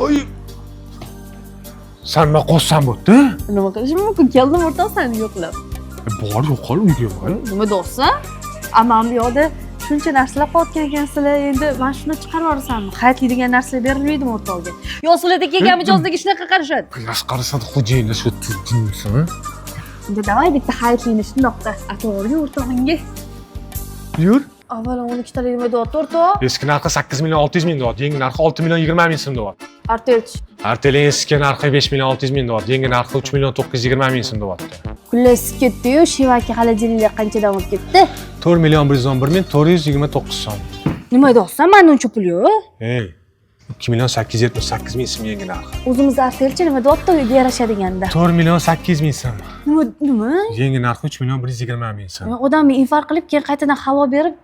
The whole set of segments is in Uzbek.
Oy. Sen nima qilsan bo'pti? Nima qilishim mumkin? Keldim o'rtoq seni yo'qlab. Bor yo'qol uyga boy. Nima deyapsan? Amam bu yoqda shuncha narsalar qotgan ekansizlar, endi mana shuni chiqarib yuborsanmi? Hayotli degan narsalar berilmaydimi o'rtog'ga? Yo, sizlarda kelgan mijozdagi shunaqa qarashadi. Qiyosh qarasada xo'jayinlar shu turdingmi? Endi davay bitta hayotlini shundoqda ato'g'ri o'rtog'ingga. Yur. Avvalo 12 talik nima deyapti o'rtoq? Eski narxi 8 million 600 ming deyapti. Yangi narxi 6 million 20 ming so'm deyapti. Artelch. Artel'in eski narxi 5 million 600 ming deyapti. Yangi narxi 3 million 920 ming so'm deyapti. Kullas ketdi-yu, Shivaki xolodilniklar qanchadan o'tib ketdi? 4 million 111 ming 429 so'm. Nima deyapsan? Mana uncha pul yo'q. Ey. 2 million 878 ming so'm yangi narxi. O'zimiz Artelchi nima deyapti uyga yarashadiganda? 4 million 800 ming so'm. Nima? Yangi narxi 3 million 120 ming so'm. Odamni infarkt qilib, keyin qaytadan havo berib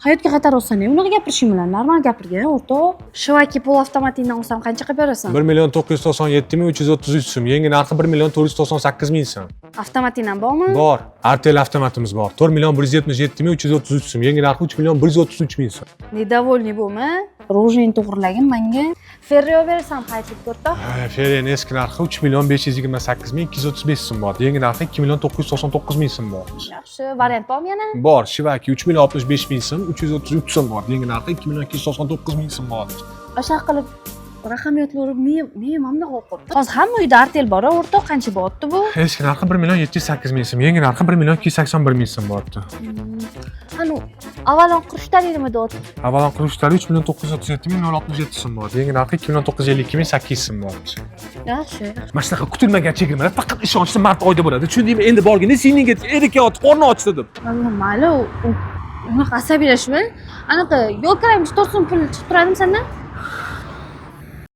hayotga qaytarib unaqa gapirishing bilan normal gapirgan o'rtoq. Shivaki pul avtomatikdan olsam qancha qilib berasan? 1 million 997 ming 333 so'm. Yangi narxi 1 million 498 ming so'm. Avtomatikdan bormi? Bor. Artel avtomatimiz bor. 4 million 177 ming 333 so'm. Yangi narxi 3 million 133 ming so'm. Недовольный bo'lma. Rojini to'g'rilagin menga. Ferrio bersam qaytib o'rtoq. Ferrining eski narxi 3 million 528 ming 235 so'm bor. Yangi narxi 2 million 999 ming so'm bor. Yaxshi, variant bormi yana? Bor. Shivaki 3 million 65 ming so'm 333 so'm bor. Yangi narxi 2 million 299 ming so'm bor. O'sha qilib raqam yodlab men mamnun qolib. Hozir hamma uyda Artel bor, o'rtoq qancha bo'pti bu? Eski narxi 1 million 708 ming so'm. Yangi narxi 1 million 281 ming so'm bo'pti. Anu, avvalon qurishdan nima deyapti? Avvalon qurishlari 3 million 937 ming 067 so'm bor. Yangi narxi 2 million 952 ming 800 so'm bor. Yaxshi. Mana shunaqa kutilmagan chegirmalar faqat ishonchli mart oyda bo'ladi. Tushundingmi? Endi borganda senga erkak qorni ochdi deb. Mayli, unaqa asabiylashma. Anaqa yo'l kiramiz, 4 so'm pul chiqib turadimi sendan?